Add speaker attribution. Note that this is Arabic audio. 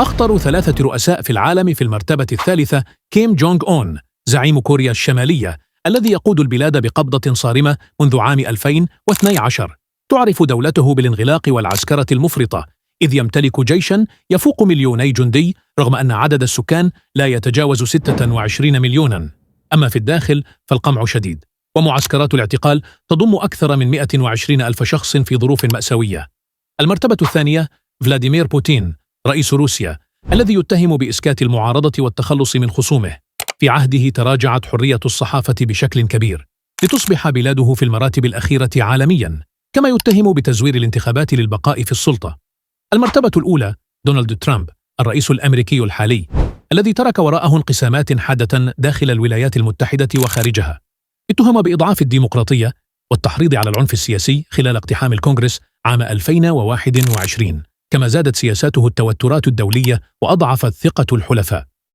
Speaker 1: أخطر 3 رؤساء في العالم في المرتبة الثالثة كيم جونغ أون زعيم كوريا الشمالية الذي يقود البلاد بقبضة صارمة منذ عام 2012. تعرف دولته بالانغلاق والعسكرة المفرطة، إذ يمتلك جيشاً يفوق 2,000,000 جندي رغم أن عدد السكان لا يتجاوز 26 مليوناً. أما في الداخل فالقمع شديد، ومعسكرات الاعتقال تضم أكثر من 120 ألف شخص في ظروف مأساوية. المرتبة الثانية فلاديمير بوتين رئيس روسيا الذي يتهم بإسكات المعارضة والتخلص من خصومه. في عهده تراجعت حرية الصحافة بشكل كبير لتصبح بلاده في المراتب الأخيرة عالمياً، كما يتهم بتزوير الانتخابات للبقاء في السلطة. المرتبة الأولى دونالد ترامب الرئيس الأمريكي الحالي الذي ترك وراءه انقسامات حادة داخل الولايات المتحدة وخارجها. اتهم بإضعاف الديمقراطية والتحريض على العنف السياسي خلال اقتحام الكونغرس عام 2021، كما زادت سياساته التوترات الدولية وأضعفت ثقة الحلفاء.